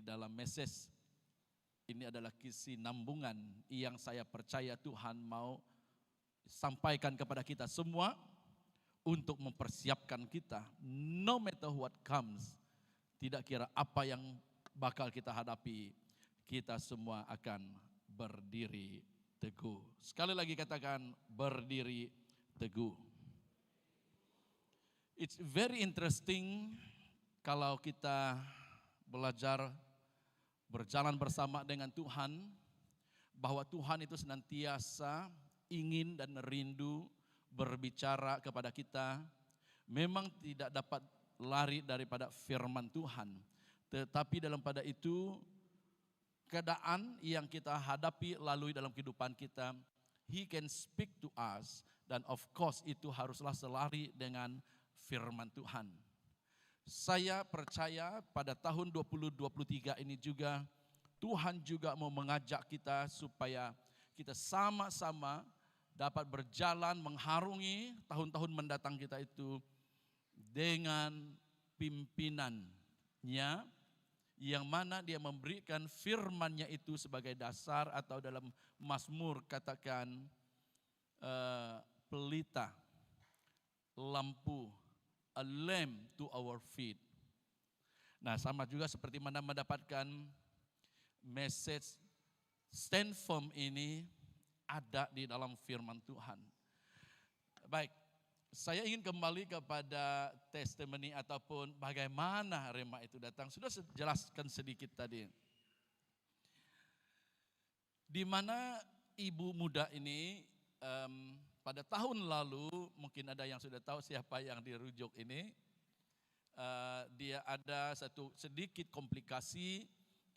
di dalam message ini adalah kesinambungan yang saya percaya Tuhan mau sampaikan kepada kita semua untuk mempersiapkan kita, no matter what comes, tidak kira apa yang bakal kita hadapi, kita semua akan berdiri teguh. Sekali lagi katakan berdiri teguh. It's very interesting kalau kita belajar berjalan bersama dengan Tuhan, bahwa Tuhan itu senantiasa ingin dan rindu berbicara kepada kita. Memang tidak dapat lari daripada firman Tuhan, tetapi dalam pada itu keadaan yang kita hadapi lalui dalam kehidupan kita, He can speak to us, dan of course itu haruslah selari dengan firman Tuhan. Saya percaya pada tahun 2023 ini juga Tuhan juga mau mengajak kita supaya kita sama-sama dapat berjalan mengharungi tahun-tahun mendatang kita itu dengan pimpinannya, yang mana dia memberikan firman-Nya itu sebagai dasar, atau dalam Mazmur katakan pelita, lampu, a lamp to our feet. Nah, sama juga seperti mana mendapatkan message stand firm ini ada di dalam firman Tuhan. Baik, saya ingin kembali kepada testimoni ataupun bagaimana rema itu datang. Sudah saya jelaskan sedikit tadi. Di mana ibu muda ini pada tahun lalu, mungkin ada yang sudah tahu siapa yang dirujuk ini, dia ada satu sedikit komplikasi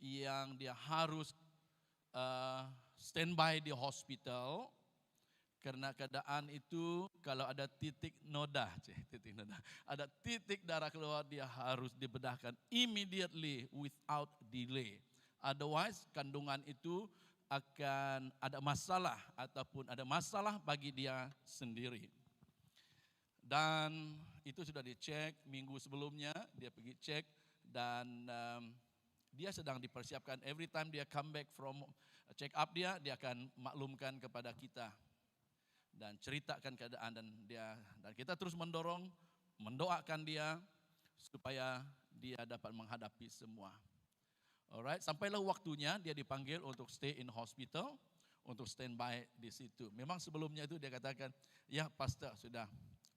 yang dia harus standby di hospital, karena keadaan itu kalau ada titik noda, ada titik darah keluar, dia harus dibedahkan immediately without delay. Otherwise kandungan itu akan ada masalah ataupun ada masalah bagi dia sendiri. Dan itu sudah dicek minggu sebelumnya, dia pergi cek dan dia sedang dipersiapkan. Every time dia come back from check up dia akan maklumkan kepada kita dan ceritakan keadaan, dan kita terus mendoakan dia supaya dia dapat menghadapi semua. Alright, sampailah waktunya dia dipanggil untuk stay in hospital, untuk standby di situ. Memang sebelumnya itu dia katakan, ya pastor sudah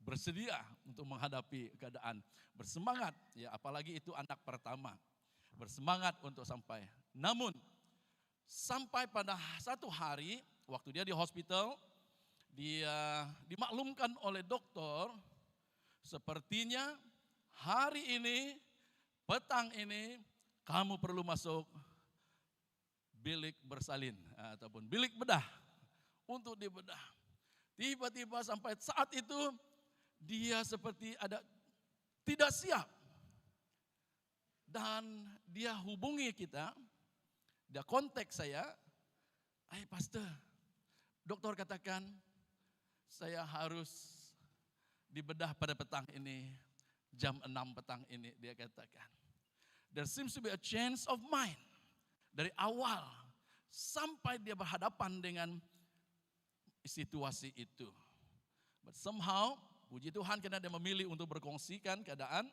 bersedia untuk menghadapi keadaan, bersemangat, ya apalagi itu anak pertama, bersemangat untuk sampai. Namun sampai pada satu hari waktu dia di hospital, dia dimaklumkan oleh dokter, sepertinya hari ini, petang ini, kamu perlu masuk bilik bersalin ataupun bilik bedah untuk dibedah. Tiba-tiba sampai saat itu dia seperti ada tidak siap. Dan dia hubungi kita, dia kontak saya, pastor, dokter katakan saya harus dibedah pada petang ini, jam 6 petang ini, dia katakan. There seems to be a change of mind. Dari awal sampai dia berhadapan dengan situasi itu. But somehow, puji Tuhan karena dia memilih untuk berkongsikan keadaan,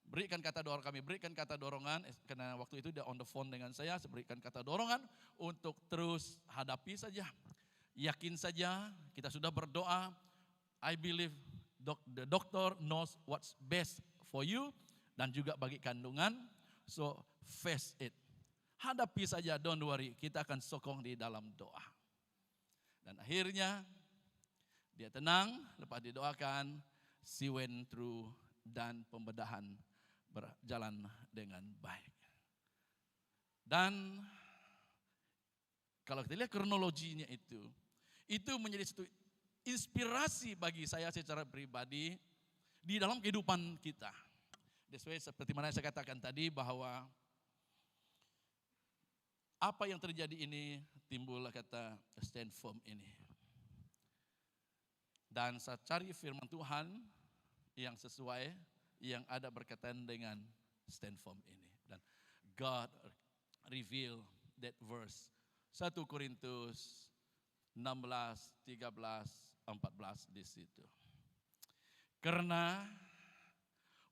berikan kata dorongan kami, berikan kata dorongan, karena waktu itu dia on the phone dengan saya berikan kata dorongan untuk terus hadapi saja. Yakin saja, kita sudah berdoa, I believe the doctor knows what's best for you dan juga bagi kandungan. So face it. Hadapi saja, don't worry. Kita akan sokong di dalam doa. Dan akhirnya dia tenang, lepas didoakan, she went through dan pembedahan berjalan dengan baik. Dan kalau kita lihat kronologinya itu menjadi satu inspirasi bagi saya secara pribadi di dalam kehidupan kita. Seperti mana saya katakan tadi bahwa apa yang terjadi ini timbullah kata stand firm ini. Dan saya cari firman Tuhan yang sesuai, yang ada berkaitan dengan stand firm ini. Dan God reveal that verse. 1 Korintus 16, 13, 14 di situ. Karena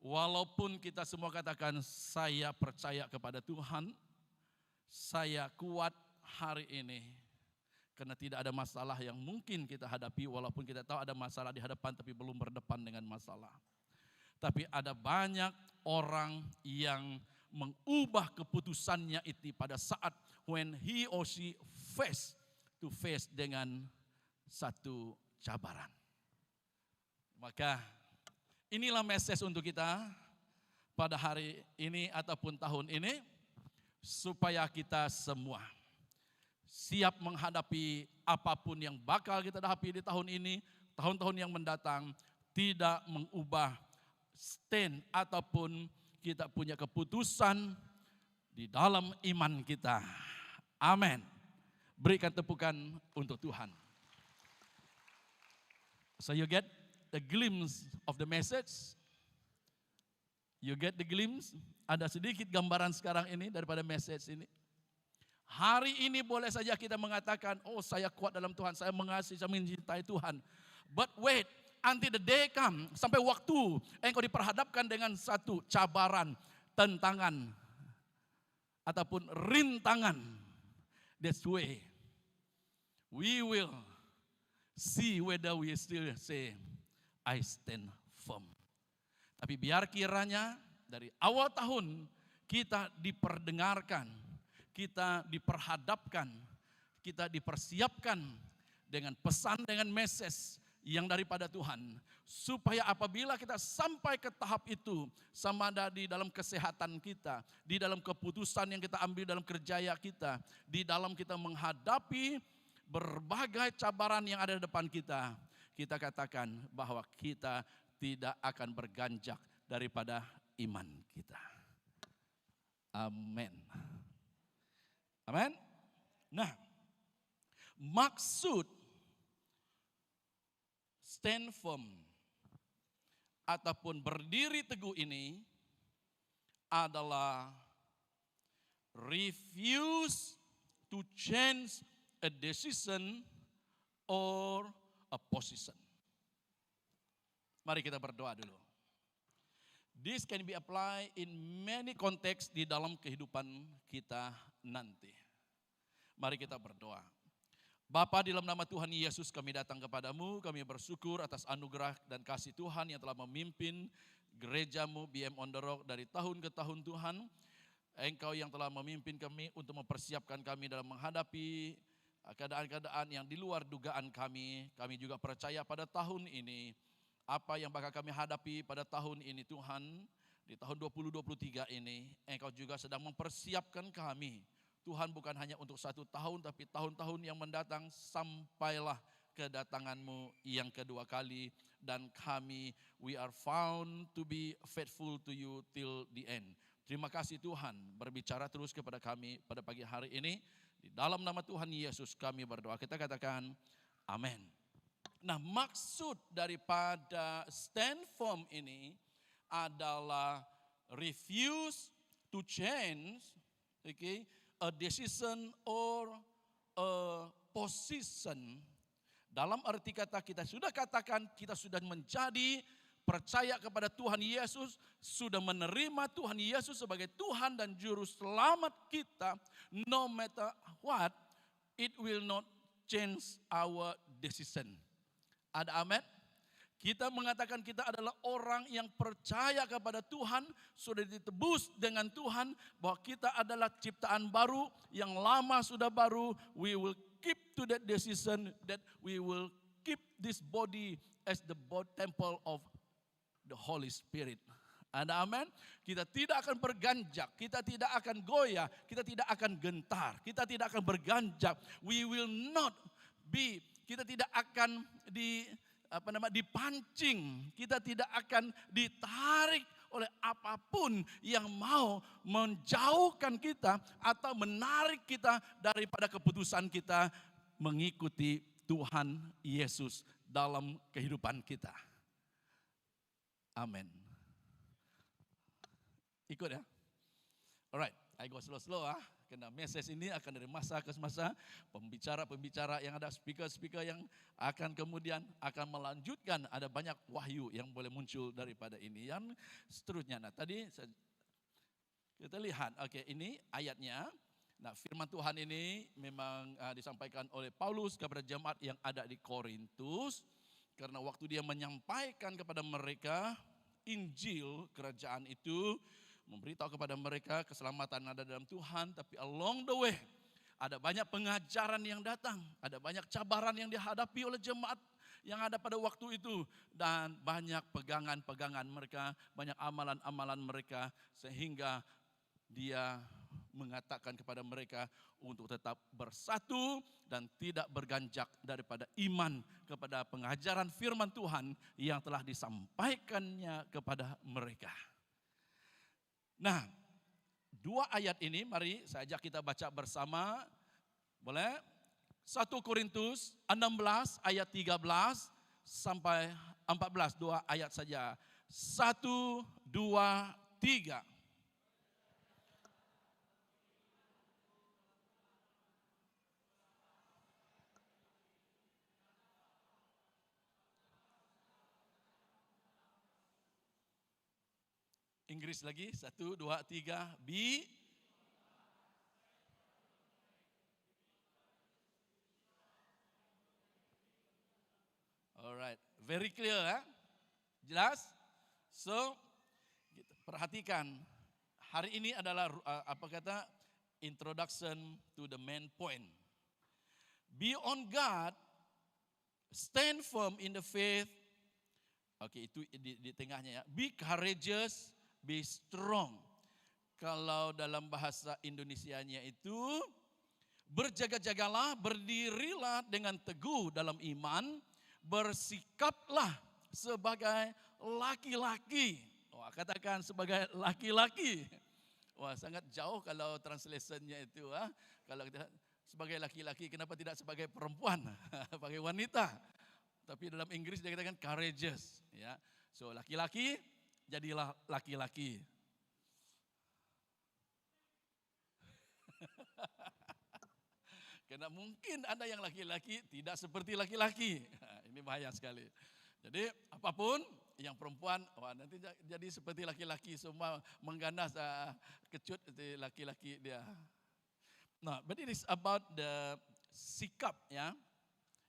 walaupun kita semua katakan saya percaya kepada Tuhan, saya kuat hari ini, karena tidak ada masalah yang mungkin kita hadapi, walaupun kita tahu ada masalah di hadapan tapi belum berdepan dengan masalah. Tapi ada banyak orang yang mengubah keputusannya itu pada saat when he or she face to face dengan satu cabaran. Maka inilah message untuk kita pada hari ini ataupun tahun ini, supaya kita semua siap menghadapi apapun yang bakal kita hadapi di tahun ini, tahun-tahun yang mendatang, tidak mengubah stand ataupun kita punya keputusan di dalam iman kita. Amin. Berikan tepukan untuk Tuhan. So you get the glimpse of the message. You get the glimpse. Ada sedikit gambaran sekarang ini daripada message ini. Hari ini boleh saja kita mengatakan, oh saya kuat dalam Tuhan, saya mengasihi, saya mencintai Tuhan. But wait, until the day come, sampai waktu engkau diperhadapkan dengan satu cabaran, tentangan, ataupun rintangan. That's way we will see whether we still say, I stand firm. Tapi biar kiranya dari awal tahun kita diperdengarkan, kita diperhadapkan, kita dipersiapkan dengan pesan, dengan message yang daripada Tuhan. Supaya apabila kita sampai ke tahap itu, sama ada di dalam kesehatan kita, di dalam keputusan yang kita ambil dalam kerjaya kita, di dalam kita menghadapi berbagai cabaran yang ada di depan kita, kita katakan bahwa kita tidak akan berganjak daripada iman kita. Amin. Amin. Nah, maksud stand firm ataupun berdiri teguh ini adalah refuse to change a decision or a position. Mari kita berdoa dulu. This can be applied in many contexts di dalam kehidupan kita nanti. Mari kita berdoa. Bapa, di dalam nama Tuhan Yesus kami datang kepadamu, kami bersyukur atas anugerah dan kasih Tuhan yang telah memimpin gerejamu BM On The Rock dari tahun ke tahun Tuhan. Engkau yang telah memimpin kami untuk mempersiapkan kami dalam menghadapi keadaan-keadaan yang di luar dugaan kami. Kami juga percaya pada tahun ini, apa yang bakal kami hadapi pada tahun ini Tuhan, di tahun 2023 ini, Engkau juga sedang mempersiapkan kami. Tuhan, bukan hanya untuk satu tahun, tapi tahun-tahun yang mendatang, sampailah kedatangan-Mu yang kedua kali. Dan kami, we are found to be faithful to You till the end. Terima kasih Tuhan, berbicara terus kepada kami pada pagi hari ini. Di dalam nama Tuhan Yesus kami berdoa. Kita katakan amin. Nah, maksud daripada stand firm ini adalah refuse to change, okay, a decision or a position. Dalam arti kata kita sudah katakan kita sudah menjadi percaya kepada Tuhan Yesus, sudah menerima Tuhan Yesus sebagai Tuhan dan Juru Selamat kita, no matter what, it will not change our decision. Ada amin? Kita mengatakan kita adalah orang yang percaya kepada Tuhan, sudah ditebus dengan Tuhan, bahwa kita adalah ciptaan baru, yang lama sudah baru. We will keep to that decision that we will keep this body as the temple of the Holy Spirit. Ada amin? Kita tidak akan berganjak, kita tidak akan goyah, kita tidak akan gentar, kita tidak akan berganjak. We will not be, kita tidak akan dipancing, kita tidak akan ditarik oleh apapun yang mau menjauhkan kita atau menarik kita daripada keputusan kita mengikuti Tuhan Yesus dalam kehidupan kita. Amin. Ikut ya. Alright, I go slow-slow Karena message ini akan dari masa ke masa, pembicara-pembicara yang ada, speaker-speaker yang akan kemudian akan melanjutkan, ada banyak wahyu yang boleh muncul daripada ini. Yang seterusnya, nah tadi kita lihat, ini ayatnya. Nah, firman Tuhan ini memang disampaikan oleh Paulus kepada jemaat yang ada di Korintus. Karena waktu dia menyampaikan kepada mereka Injil kerajaan itu, memberitahu kepada mereka keselamatan ada dalam Tuhan, tapi along the way ada banyak pengajaran yang datang, ada banyak cabaran yang dihadapi oleh jemaat yang ada pada waktu itu, dan banyak pegangan-pegangan mereka, banyak amalan-amalan mereka, sehingga dia mengatakan kepada mereka untuk tetap bersatu dan tidak berganjak daripada iman kepada pengajaran firman Tuhan yang telah disampaikannya kepada mereka. Nah, 2 ayat ini mari saya ajak kita baca bersama. Boleh? 1 Korintus 16 ayat 13 sampai 14, 2 ayat saja. 1, 2, 3. Inggris lagi, 1, 2, 3, be. Alright, very clear Jelas? So, perhatikan, hari ini adalah introduction to the main point. Be on guard, stand firm in the faith. Itu di tengahnya ya. Be courageous, be strong. Kalau dalam bahasa Indonesianya itu, berjaga-jagalah, berdirilah dengan teguh dalam iman, bersikaplah sebagai laki-laki. Katakan sebagai laki-laki. Sangat jauh kalau translationnya itu. Kalau kita sebagai laki-laki, kenapa tidak sebagai perempuan, sebagai wanita? Tapi dalam Inggris dia katakan courageous. Ya, so laki-laki, jadilah laki-laki. Karena mungkin ada yang laki-laki tidak seperti laki-laki. Ini bahaya sekali. Jadi apapun yang perempuan, nanti jadi seperti laki-laki, semua mengganas kecut seperti laki-laki dia. Nah, but it is about the sikap ya,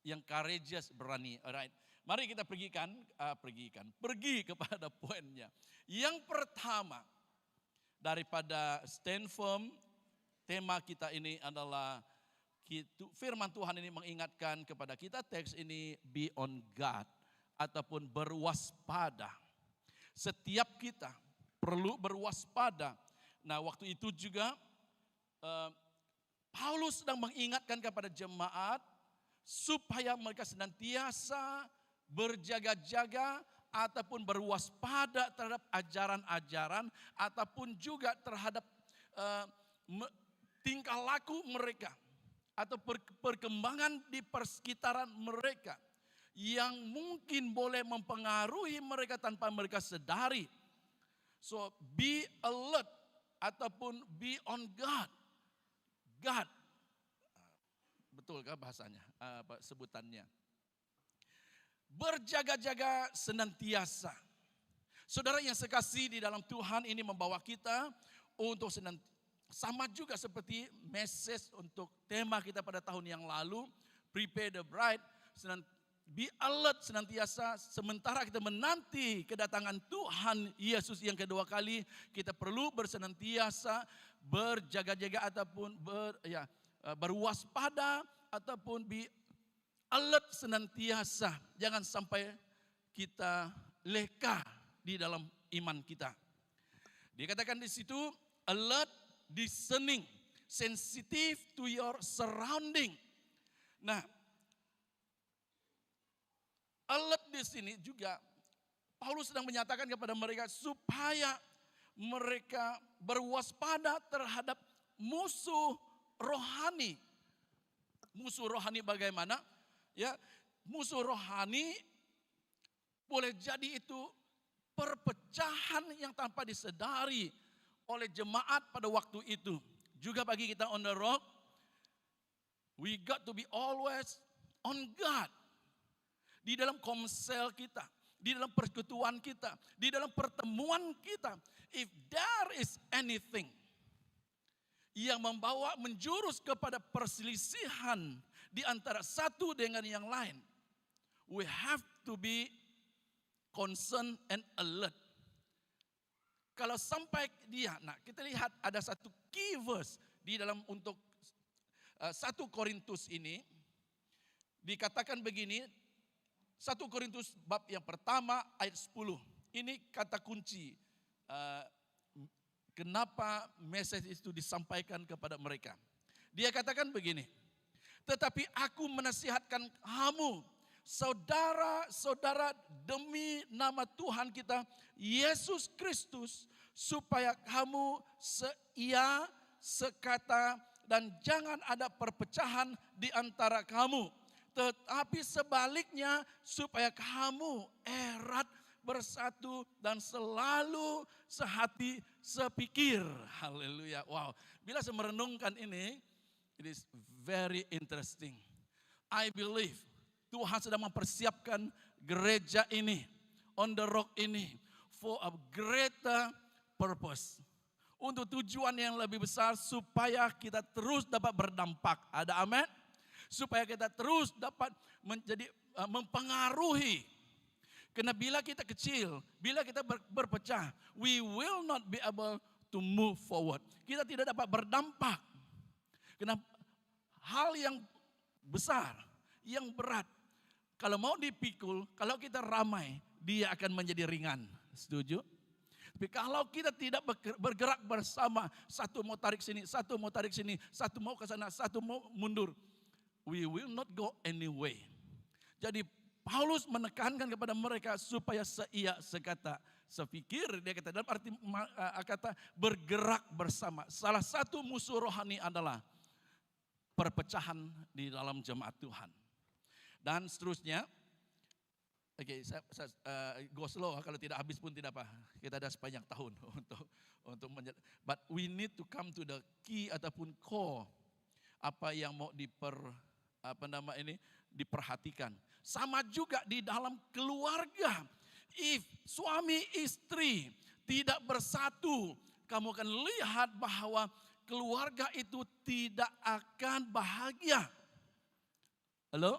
yang courageous, berani. Alright. Mari kita pergi kepada poinnya. Yang pertama, daripada stand firm, tema kita ini adalah firman Tuhan ini mengingatkan kepada kita, teks ini be on guard ataupun berwaspada. Setiap kita perlu berwaspada. Nah, waktu itu juga Paulus sedang mengingatkan kepada jemaat supaya mereka senantiasa berjaga-jaga ataupun berwaspada terhadap ajaran-ajaran ataupun juga terhadap tingkah laku mereka atau perkembangan di persekitaran mereka yang mungkin boleh mempengaruhi mereka tanpa mereka sadari. So be alert ataupun be on guard. God, betulkah bahasanya, sebutannya? Berjaga-jaga senantiasa. Saudara yang sekasih di dalam Tuhan, ini membawa kita untuk sama juga seperti message untuk tema kita pada tahun yang lalu, prepare the bride, be alert senantiasa. Sementara kita menanti kedatangan Tuhan Yesus yang kedua kali, kita perlu bersenantiasa, berjaga-jaga ataupun berwaspada ataupun be alert senantiasa. Jangan sampai kita leka di dalam iman kita. Dikatakan di situ alert, discerning, sensitive to your surrounding. Nah, alert di sini juga Paulus sedang menyatakan kepada mereka supaya mereka berwaspada terhadap musuh rohani. Musuh rohani bagaimana? Ya, musuh rohani boleh jadi itu perpecahan yang tanpa disadari. oleh jemaat pada waktu itu. Juga bagi kita on the rock, we got to be always on God. Di dalam komsel kita, di dalam persekutuan kita, di dalam pertemuan kita. If there is anything yang membawa menjurus kepada perselisihan di antara satu dengan yang lain, we have to be concerned and alert. Kalau sampai dia, nah kita lihat ada satu key verse di dalam untuk 1 Korintus ini, dikatakan begini, 1 Korintus bab yang pertama ayat 10. Ini kata kunci kenapa message itu disampaikan kepada mereka. Dia katakan begini, tetapi aku menasihatkan kamu, saudara-saudara, demi nama Tuhan kita Yesus Kristus, supaya kamu seia, sekata, dan jangan ada perpecahan di antara kamu. Tetapi sebaliknya supaya kamu erat, bersatu, dan selalu sehati, sepikir. Haleluya. Wow. Bila saya merenungkan ini, it is very interesting. I believe Tuhan sedang mempersiapkan gereja ini, on the rock ini, for a greater purpose. Untuk tujuan yang lebih besar, supaya kita terus dapat berdampak. Ada amin? Supaya kita terus dapat menjadi mempengaruhi. Karena bila kita kecil, bila kita berpecah, we will not be able to move forward. Kita tidak dapat berdampak. Karena hal yang besar, yang berat, kalau mau dipikul, kalau kita ramai, dia akan menjadi ringan. Setuju? Tapi kalau kita tidak bergerak bersama, satu mau tarik sini, satu mau tarik sini, satu mau ke sana, satu mau mundur, we will not go anyway. Jadi Paulus menekankan kepada mereka supaya seia, sekata, sepikir. Dia kata dalam arti kata bergerak bersama. Salah satu musuh rohani adalah perpecahan di dalam jemaat Tuhan. Dan seterusnya, oke, saya go slow, kalau tidak habis pun tidak apa. Kita ada sepanjang tahun untuk but we need to come to the key ataupun core apa yang mau diperhatikan. Sama juga di dalam keluarga. If suami istri tidak bersatu, kamu akan lihat bahwa keluarga itu tidak akan bahagia. Halo?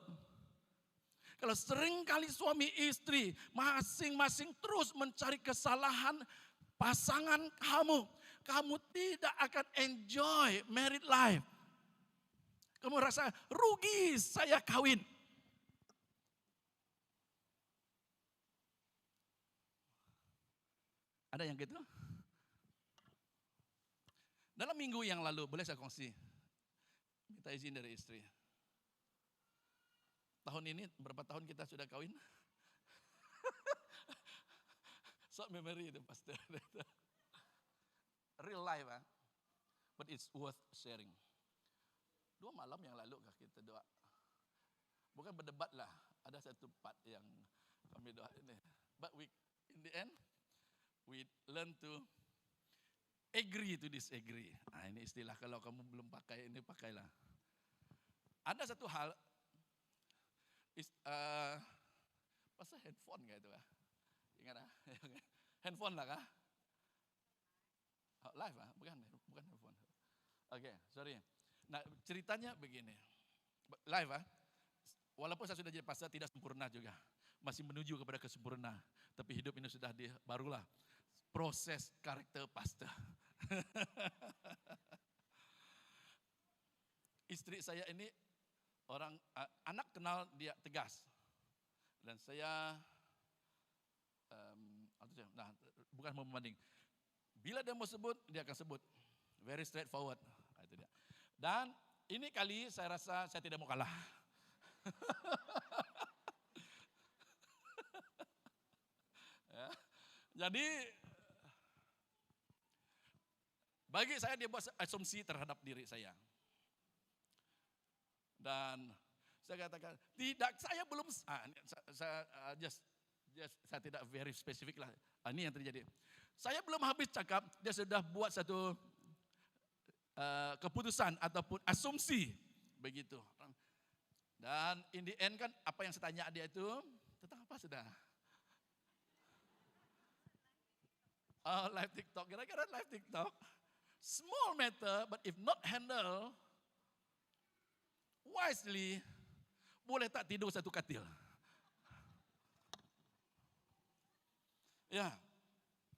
Kalau seringkali suami istri masing-masing terus mencari kesalahan pasangan kamu tidak akan enjoy married life. Kamu rasa rugi saya kawin. Ada yang gitu? Dalam minggu yang lalu, boleh saya kongsi? Minta izin dari istri. Tahun ini, berapa tahun kita sudah kawin? Short memory itu pastor. Real life, but it's worth sharing. 2 malam yang lalu kita doa. Bukan berdebat lah, ada satu part yang kami doa ini. But in the end, we learn to agree to disagree. Nah, ini istilah kalau kamu belum pakai ini pakailah. Ada satu hal, pasal handphone gak itu ingat handphone lah kah? Live bukan handphone. Oke, sorry. Nah ceritanya begini, live walaupun saya sudah jadi pastor tidak sempurna juga, masih menuju kepada kesempurnaan. Tapi hidup ini sudah barulah proses karakter pastor. Istri saya ini anak kenal dia tegas. Dan saya, bukan mau membanding. Bila dia mau sebut, dia akan sebut. Very straightforward. Itu dia. Dan ini kali saya rasa saya tidak mau kalah. Ya. Jadi bagi saya dia buat asumsi terhadap diri saya. Dan saya katakan tidak, saya belum saya tidak very spesifik lah. Ini yang terjadi. Saya belum habis cakap, dia sudah buat satu keputusan ataupun asumsi begitu. Dan in the end kan apa yang saya tanya dia itu tentang apa sudah? Live TikTok, kira-kira live TikTok. Small matter, but if not handled wisely, boleh tak tidur satu katil? Yeah,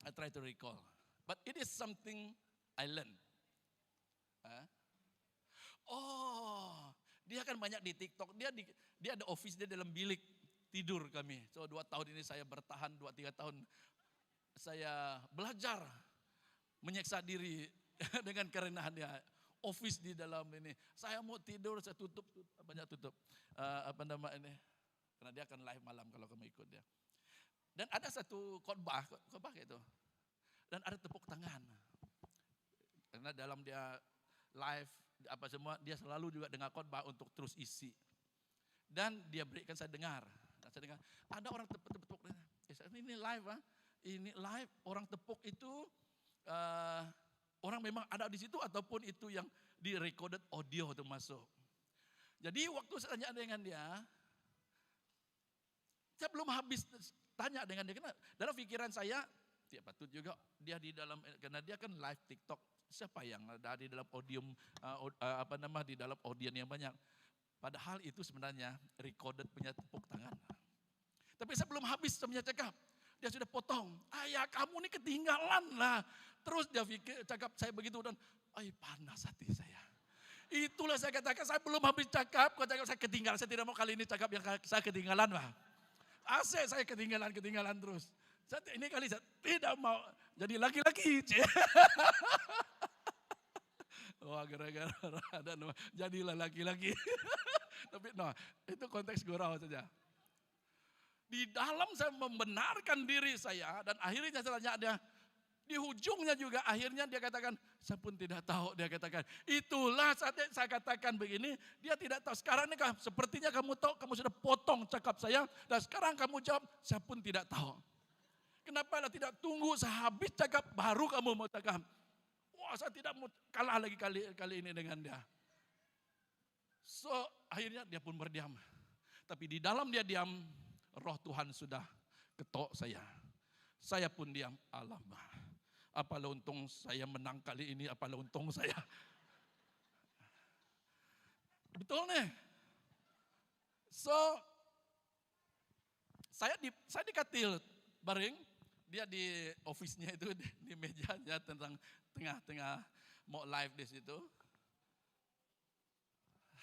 I try to recall. But it is something I learned. Dia kan banyak di TikTok. Dia ada office dia dalam bilik tidur kami. So 2 tahun ini saya bertahan, 2-3 tahun saya belajar menyiksa diri dengan kerenahannya. Office di dalam ini. Saya mau tidur, saya tutup, banyak tutup. Karena dia akan live malam kalau kamu ikut dia. Dan ada satu khotbah gitu. Dan ada tepuk tangan. Karena dalam dia live apa semua, dia selalu juga dengar khotbah untuk terus isi. Dan dia berikan saya dengar. Dan saya dengar ada orang tepuk-tepuk. Ini live, ini live, orang tepuk itu orang memang ada di situ ataupun itu yang di recorded audio termasuk. Jadi waktu saya tanya dengan dia, saya belum habis tanya dengan dia, karena dalam pikiran saya, ya patut juga dia di dalam, karena dia kan live TikTok, siapa yang ada di dalam audio, di dalam audiens yang banyak. Padahal itu sebenarnya recorded punya tepuk tangan. Tapi saya belum habis sebenarnya cakap, dia sudah potong. Ayah kamu ini ketinggalan lah. Terus dia cakap saya begitu dan, panas hati saya. Itulah saya katakan, saya belum habis cakap, saya ketinggalan. Saya tidak mau kali ini cakap yang saya ketinggalan lah. Asik saya ketinggalan terus. Ini kali saya tidak mau jadi laki-laki. Wah gara-gara ada jadilah laki-laki. Tapi itu konteks gurau saja. Di dalam saya membenarkan diri saya dan akhirnya saya tanya dia, di ujungnya juga akhirnya dia katakan, saya pun tidak tahu, dia katakan. Itulah saat saya katakan begini, dia tidak tahu. Sekarang ini sepertinya kamu tahu, kamu sudah potong cakap saya, dan sekarang kamu jawab, saya pun tidak tahu. Kenapa tidak tunggu sehabis cakap, baru kamu mau cakap. Wah saya tidak mau kalah lagi kali ini dengan dia. So akhirnya dia pun berdiam. Tapi di dalam dia diam, roh Tuhan sudah ketok saya. Saya pun diam, alamak. Apalah untung saya menang kali ini, apalah untung saya. Betul nih. So, saya dikatil baring, dia di office-nya itu, di mejanya tentang tengah-tengah mau live di situ.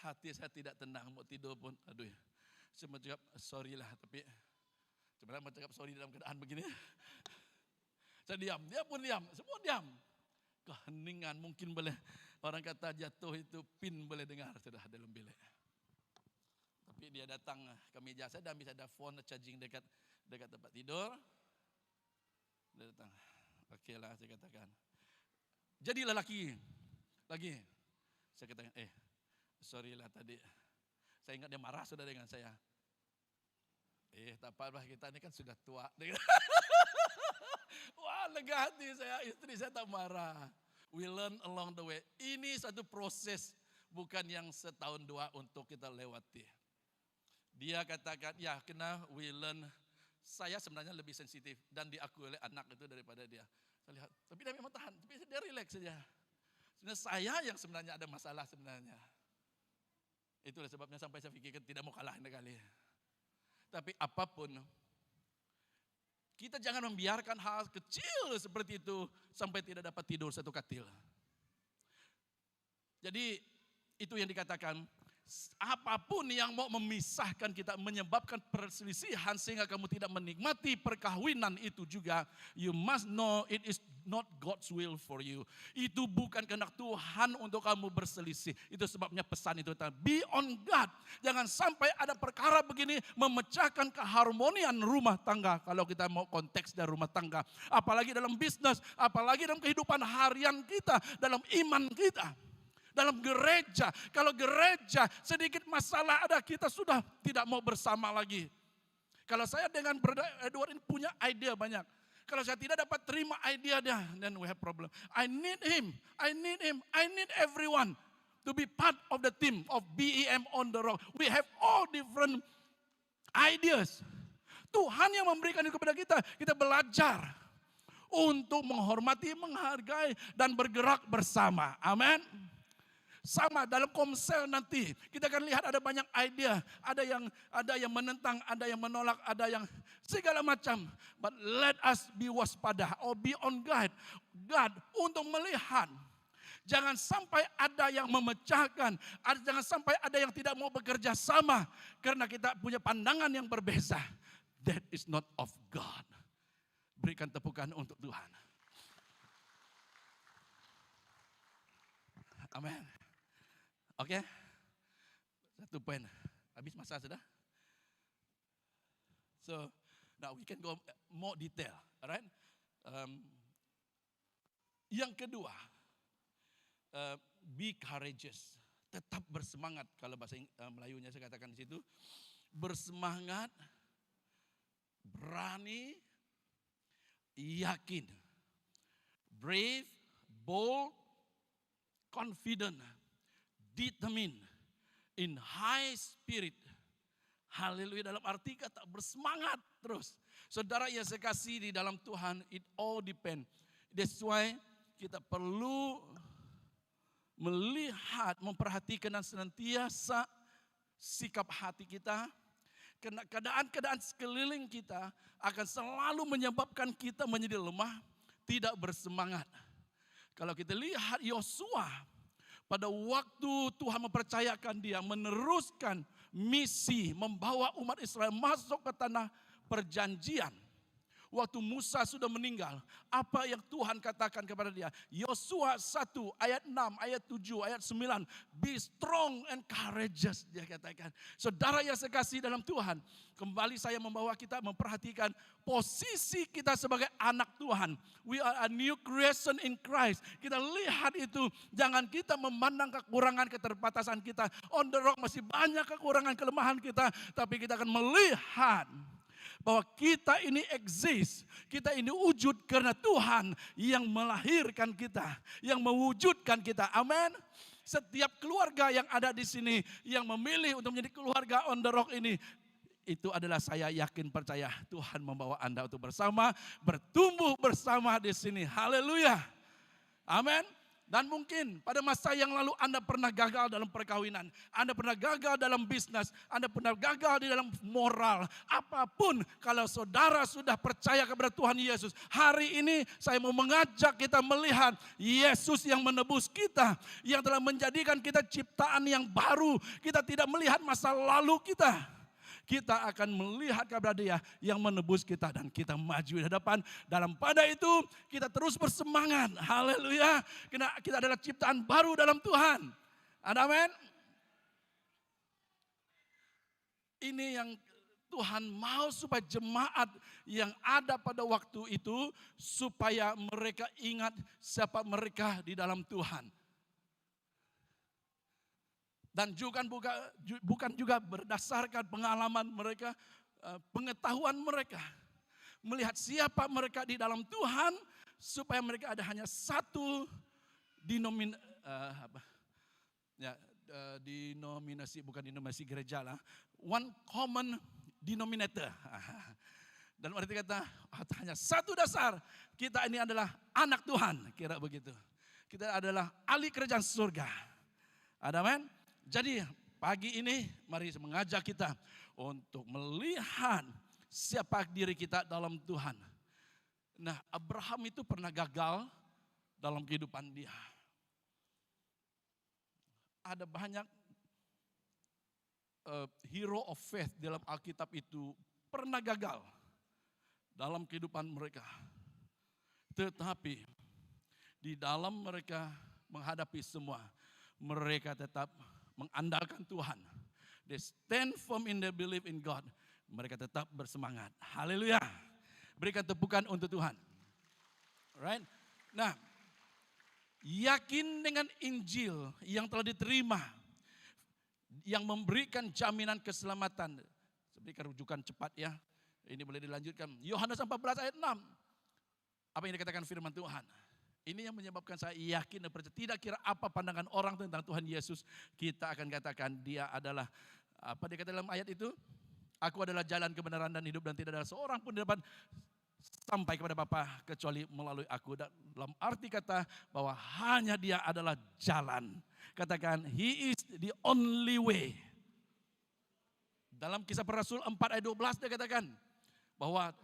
Hati saya tidak tenang, mau tidur pun, aduh ya. Saya mau cakap, sorry lah, tapi sebenarnya mau cakap sorry dalam keadaan begini. Saya diam, dia pun diam, semua diam. Keheningan mungkin boleh, orang kata jatuh itu pin boleh dengar sudah dalam bilik. Tapi dia datang ke meja saya dan bisa ada phone charging dekat tempat tidur. Dia datang, oke lah saya katakan. Jadilah lagi. Saya katakan, sorry lah tadi. Saya ingat dia marah sudah dengan saya. Tak apa-apa kita ini kan sudah tua. Wah lega hati saya, istri saya tak marah. We learn along the way. Ini satu proses, bukan yang setahun 2 untuk kita lewati. Dia katakan, ya kena we learn. Saya sebenarnya lebih sensitif dan diakui oleh anak itu daripada dia. Saya lihat, tapi dia memang tahan, tapi dia relax saja. Sebenarnya saya yang sebenarnya ada masalah sebenarnya. Itulah sebabnya sampai saya pikirkan tidak mau kalah kali. Tapi apapun, kita jangan membiarkan hal kecil seperti itu sampai tidak dapat tidur satu katil. Jadi itu yang dikatakan, apapun yang mau memisahkan kita, menyebabkan perselisihan sehingga kamu tidak menikmati perkawinan itu juga, you must know it is not God's will for you. Itu bukan kehendak Tuhan untuk kamu berselisih. Itu sebabnya pesan itu, be on guard. Jangan sampai ada perkara begini memecahkan keharmonian rumah tangga. Kalau kita mau konteks dari rumah tangga, apalagi dalam bisnis, apalagi dalam kehidupan harian kita, dalam iman kita. Dalam gereja, kalau gereja sedikit masalah ada, kita sudah tidak mau bersama lagi. Kalau saya dengan Brother Edward ini punya ide banyak. Kalau saya tidak dapat terima idea dia, then we have problem. I need him, I need everyone to be part of the team of BEM on the Rock. We have all different ideas. Tuhan yang memberikan itu kepada kita. Kita belajar untuk menghormati, menghargai, dan bergerak bersama. Amin. Sama dalam Komsel nanti kita akan lihat ada banyak idea, ada yang menentang, ada yang menolak, ada yang segala macam. But let us be waspada or be on guard untuk melihat. Jangan sampai ada yang memecahkan, jangan sampai ada yang tidak mau bekerja sama karena kita punya pandangan yang berbeza. That is not of God. Berikan tepukan untuk Tuhan. Amin. Oke, satu poin. Habis masa sudah? So, now we can go more detail, alright? Yang kedua, be courageous. Tetap bersemangat. Kalau bahasa Melayunya saya katakan di situ, bersemangat, berani, yakin, brave, bold, confident, determined, in high spirit. Haleluya, dalam arti kata bersemangat terus. Saudara yang saya kasih di dalam Tuhan, it all depend. That's why kita perlu melihat, memperhatikan dan senantiasa sikap hati kita. Karena keadaan-keadaan sekeliling kita akan selalu menyebabkan kita menjadi lemah, tidak bersemangat. Kalau kita lihat Yosua, pada waktu Tuhan mempercayakan dia meneruskan misi membawa umat Israel masuk ke tanah perjanjian. Waktu Musa sudah meninggal, apa yang Tuhan katakan kepada dia? Yosua 1 ayat 6, ayat 7, ayat 9. Be strong and courageous, dia katakan. Saudara yang saya kasih dalam Tuhan, kembali saya membawa kita memperhatikan posisi kita sebagai anak Tuhan. We are a new creation in Christ. Kita lihat itu, jangan kita memandang kekurangan, keterbatasan kita. On the Rock masih banyak kekurangan, kelemahan kita, tapi kita akan melihat bahwa kita ini exist, kita ini wujud karena Tuhan yang melahirkan kita, yang mewujudkan kita. Amin. Setiap keluarga yang ada di sini yang memilih untuk menjadi keluarga on the Rock ini, itu adalah saya yakin percaya Tuhan membawa Anda untuk bersama, bertumbuh bersama di sini. Haleluya. Amin. Dan mungkin pada masa yang lalu Anda pernah gagal dalam perkawinan, Anda pernah gagal dalam bisnis, Anda pernah gagal di dalam moral. Apapun, kalau saudara sudah percaya kepada Tuhan Yesus, hari ini saya mau mengajak kita melihat Yesus yang menebus kita, yang telah menjadikan kita ciptaan yang baru. Kita tidak melihat masa lalu kita. Kita akan melihat kepada Dia yang menebus kita dan kita maju di hadapan. Dalam pada itu kita terus bersemangat. Haleluya. Karena kita adalah ciptaan baru dalam Tuhan. Amin. Ini yang Tuhan mau supaya jemaat yang ada pada waktu itu supaya mereka ingat siapa mereka di dalam Tuhan. Dan juga bukan juga berdasarkan pengalaman mereka, pengetahuan mereka. Melihat siapa mereka di dalam Tuhan, supaya mereka ada hanya satu denominasi gereja lah. One common denominator. Dan arti kata, hanya satu dasar, kita ini adalah anak Tuhan, kira begitu. Kita adalah ahli kerajaan surga. Amin. Jadi pagi ini mari mengajak kita untuk melihat siapa diri kita dalam Tuhan. Nah, Abraham itu pernah gagal dalam kehidupan dia. Ada banyak hero of faith dalam Alkitab itu pernah gagal dalam kehidupan mereka. Tetapi di dalam mereka menghadapi semua, mereka tetap mengandalkan Tuhan. They stand firm in their belief in God. Mereka tetap bersemangat. Haleluya. Berikan tepukan untuk Tuhan. Alright. Nah, yakin dengan Injil yang telah diterima, yang memberikan jaminan keselamatan. Berikan rujukan cepat ya. Ini boleh dilanjutkan. Yohanes 14 ayat 6. Apa yang dikatakan firman Tuhan? Ini yang menyebabkan saya yakin dan percaya. Tidak kira apa pandangan orang tentang Tuhan Yesus, kita akan katakan dia adalah, apa dia kata dalam ayat itu? Aku adalah jalan kebenaran dan hidup, dan tidak ada seorang pun di depan sampai kepada Bapa kecuali melalui aku. Dalam arti kata bahwa hanya dia adalah jalan. Katakan, He is the only way. Dalam Kisah Para Rasul 4 ayat 12 dia katakan bahwa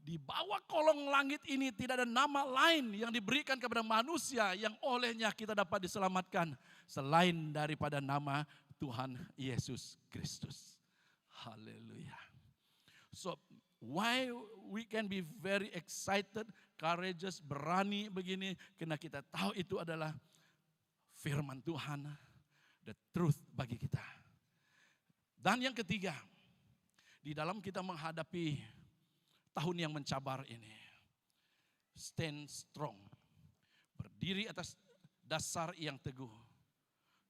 di bawah kolong langit ini tidak ada nama lain yang diberikan kepada manusia yang olehnya kita dapat diselamatkan selain daripada nama Tuhan Yesus Kristus. Haleluya. So why we can be very excited, courageous, berani begini, karena kita tahu itu adalah firman Tuhan, the truth bagi kita. Dan yang ketiga, di dalam kita menghadapi tahun yang mencabar ini, stand strong, berdiri atas dasar yang teguh.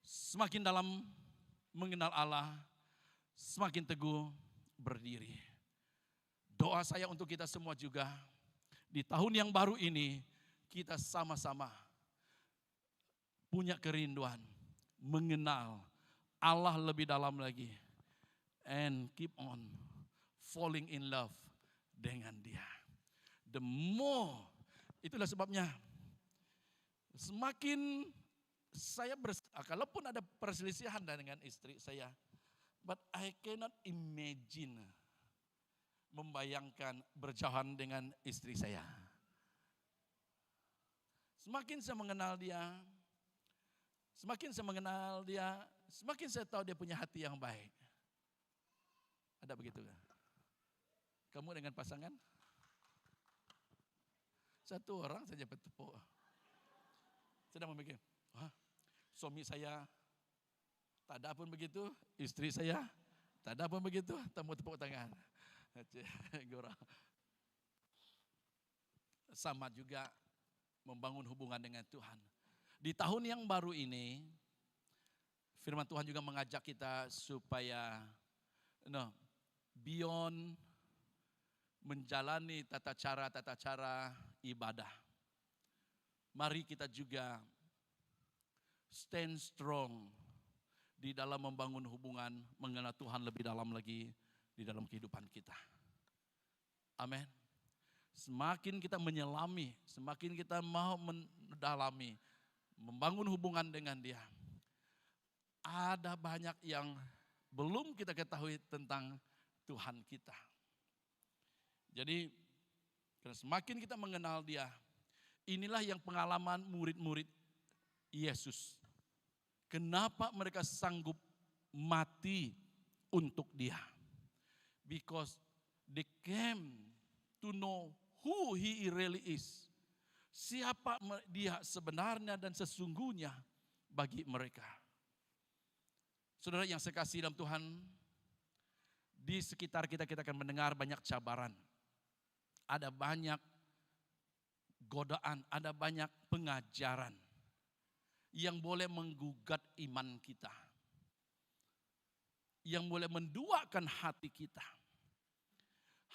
Semakin dalam mengenal Allah, semakin teguh berdiri. Doa saya untuk kita semua juga, di tahun yang baru ini, kita sama-sama punya kerinduan, mengenal Allah lebih dalam lagi, and keep on falling in love dengan dia. The more, itulah sebabnya semakin saya kalaupun ada perselisihan dengan istri saya, but I cannot imagine, membayangkan berjauhan dengan istri saya. Semakin saya mengenal dia, semakin saya tahu dia punya hati yang baik. Ada begitu kan? Kamu dengan pasangan? Satu orang saja bertepuk. Sedang memikir, suami saya tak ada pun begitu, istri saya tak ada pun begitu, temu tepuk tangan. Sama juga membangun hubungan dengan Tuhan. Di tahun yang baru ini, firman Tuhan juga mengajak kita supaya beyond menjalani tata cara ibadah, mari kita juga stand strong di dalam membangun hubungan, mengenal Tuhan lebih dalam lagi di dalam kehidupan kita. Amin. Semakin kita menyelami, semakin kita mau mendalami, membangun hubungan dengan Dia, ada banyak yang belum kita ketahui tentang Tuhan kita. Jadi semakin kita mengenal Dia, inilah yang pengalaman murid-murid Yesus. Kenapa mereka sanggup mati untuk Dia? Because they came to know who He really is. Siapa Dia sebenarnya dan sesungguhnya bagi mereka. Saudara yang saya kasih dalam Tuhan, di sekitar kita akan mendengar banyak cabaran. Ada banyak godaan, ada banyak pengajaran yang boleh menggugat iman kita, yang boleh menduakan hati kita.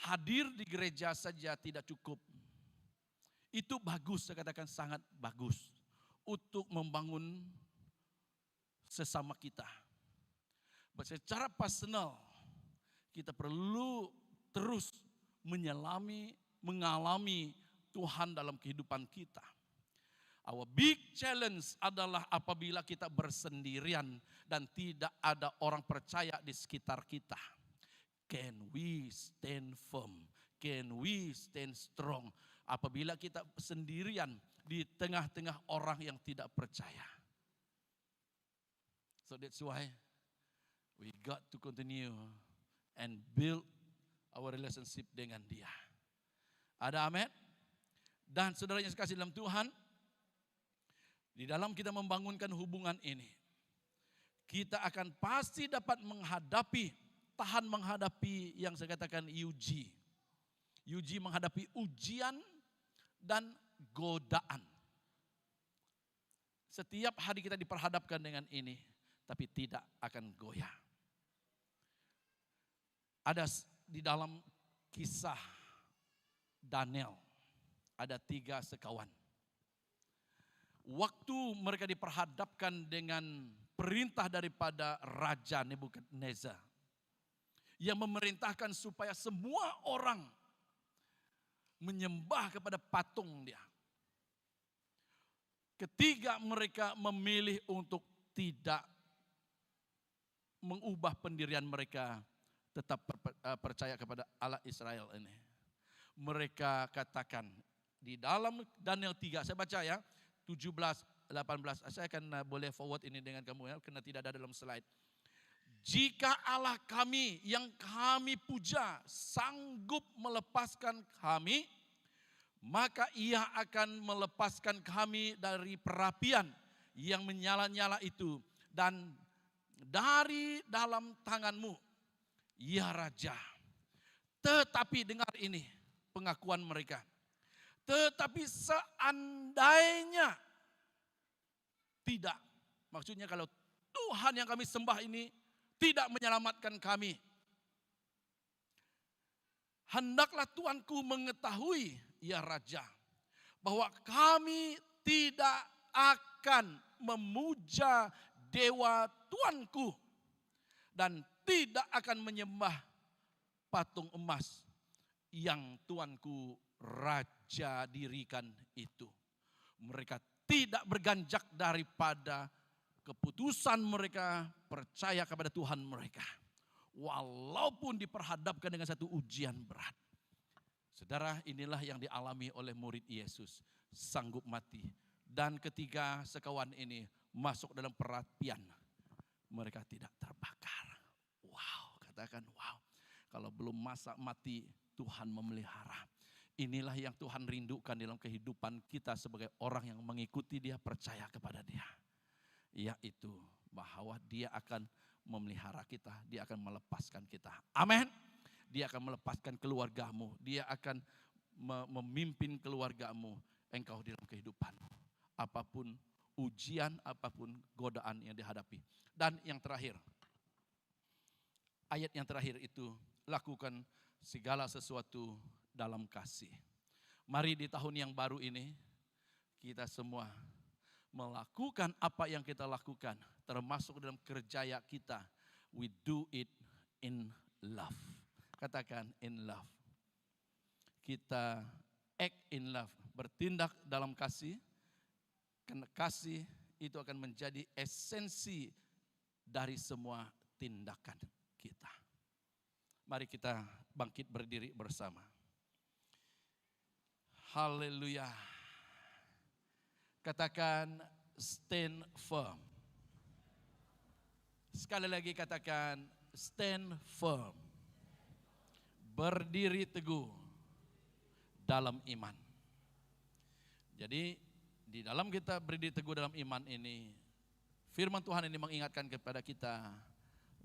Hadir di gereja saja tidak cukup. Itu bagus, saya katakan sangat bagus untuk membangun sesama kita. Secara personal, kita perlu terus mengalami Tuhan dalam kehidupan kita. Our big challenge adalah apabila kita bersendirian dan tidak ada orang percaya di sekitar kita. Can we stand firm? Can we stand strong? Apabila kita sendirian di tengah-tengah orang yang tidak percaya. So that's why we got to continue and build our relationship dengan Dia. Ada amin? Dan saudara yang sekasih dalam Tuhan, di dalam kita membangunkan hubungan ini, kita akan pasti dapat tahan menghadapi yang saya katakan uji. Uji menghadapi ujian dan godaan. Setiap hari kita diperhadapkan dengan ini, tapi tidak akan goyah. Ada di dalam kisah Daniel. ada 3 sekawan. Waktu mereka diperhadapkan dengan perintah daripada Raja Nebukadnezar yang memerintahkan supaya semua orang menyembah kepada patung dia. Ketiga mereka memilih untuk tidak mengubah pendirian mereka, tetap percaya kepada Allah Israel ini. Mereka katakan di dalam Daniel 3, saya baca ya, 17, 18, saya akan boleh forward ini dengan kamu ya, karena tidak ada dalam slide. Jika Allah kami yang kami puja sanggup melepaskan kami, maka ia akan melepaskan kami dari perapian yang menyala-nyala itu dan dari dalam tanganmu, ya Raja. Tetapi dengar ini pengakuan mereka. Tetapi seandainya tidak, maksudnya kalau Tuhan yang kami sembah ini tidak menyelamatkan kami, hendaklah Tuanku mengetahui, ya Raja, bahwa kami tidak akan memuja dewa Tuanku dan tidak akan menyembah patung emas yang Tuanku Raja dirikan itu. Mereka tidak berganjak daripada keputusan mereka percaya kepada Tuhan mereka. Walaupun diperhadapkan dengan satu ujian berat. Saudara, inilah yang dialami oleh murid Yesus. Sanggup mati. Dan ketika sekawan ini masuk dalam perapian, mereka tidak terbakar. Wow, katakan wow. Kalau belum masa mati, Tuhan memelihara. Inilah yang Tuhan rindukan dalam kehidupan kita sebagai orang yang mengikuti Dia, percaya kepada Dia. Yaitu bahwa Dia akan memelihara kita, Dia akan melepaskan kita. Amin. Dia akan melepaskan keluargamu, Dia akan memimpin keluargamu, engkau di dalam kehidupanmu. Apapun ujian, apapun godaan yang dihadapi. Dan yang terakhir, ayat yang terakhir itu, lakukan segala sesuatu dalam kasih. Mari di tahun yang baru ini, kita semua melakukan apa yang kita lakukan, termasuk dalam kerjaya kita. We do it in love. Katakan in love. Kita act in love, bertindak dalam kasih. Karena kasih itu akan menjadi esensi dari semua tindakan kita. Mari kita bangkit berdiri bersama. Haleluya. Katakan stand firm. Sekali lagi katakan stand firm. Berdiri teguh dalam iman. Jadi di dalam kita berdiri teguh dalam iman ini, firman Tuhan ini mengingatkan kepada kita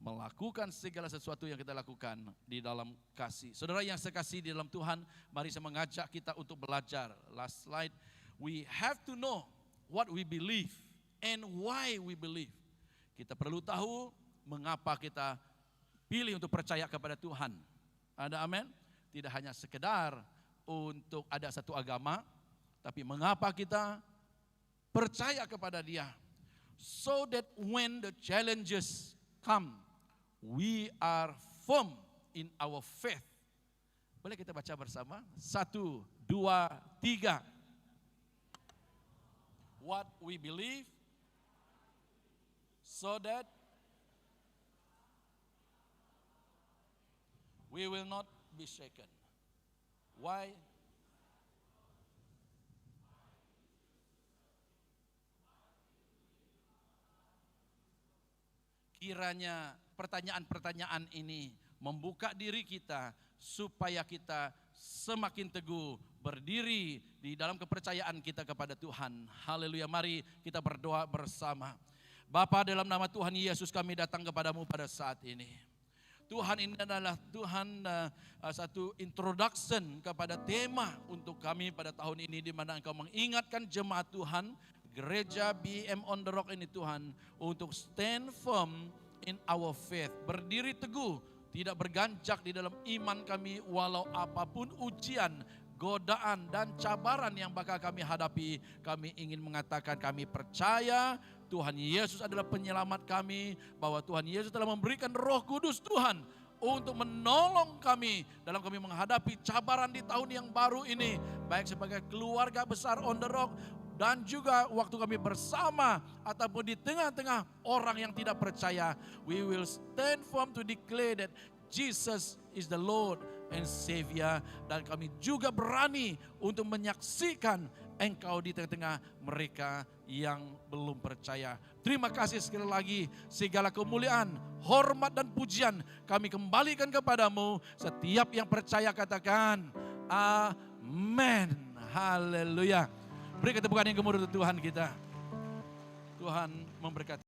melakukan segala sesuatu yang kita lakukan di dalam kasih. Saudara yang sekasih di dalam Tuhan, mari saya mengajak kita untuk belajar. Last slide. We have to know what we believe and why we believe. Kita perlu tahu mengapa kita pilih untuk percaya kepada Tuhan. Ada amin? Tidak hanya sekedar untuk ada satu agama, tapi mengapa kita percaya kepada Dia. So that when the challenges come, we are firm in our faith. Boleh kita baca bersama? 1, 2, 3. What we believe, so that we will not be shaken. Why? Kiranya pertanyaan-pertanyaan ini membuka diri kita supaya kita semakin teguh berdiri di dalam kepercayaan kita kepada Tuhan. Haleluya, mari kita berdoa bersama. Bapa, dalam nama Tuhan Yesus kami datang kepadamu pada saat ini. Tuhan, ini adalah Tuhan satu introduction kepada tema untuk kami pada tahun ini, di mana Engkau mengingatkan jemaat Tuhan, gereja BM on the Rock ini Tuhan, untuk stand firm in our faith, berdiri teguh, tidak berganjak di dalam iman kami walau apapun ujian, godaan dan cabaran yang bakal kami hadapi, kami ingin mengatakan kami percaya Tuhan Yesus adalah penyelamat kami, bahwa Tuhan Yesus telah memberikan Roh Kudus Tuhan untuk menolong kami dalam kami menghadapi cabaran di tahun yang baru ini, baik sebagai keluarga besar On The Rock, dan juga waktu kami bersama ataupun di tengah-tengah orang yang tidak percaya. We will stand firm to declare that Jesus is the Lord and Savior. Dan kami juga berani untuk menyaksikan Engkau di tengah-tengah mereka yang belum percaya. Terima kasih sekali lagi, segala kemuliaan, hormat dan pujian kami kembalikan kepadamu. Setiap yang percaya katakan amin. Haleluya. Beri ketepukan yang gemuruh untuk Tuhan kita. Tuhan memberkati.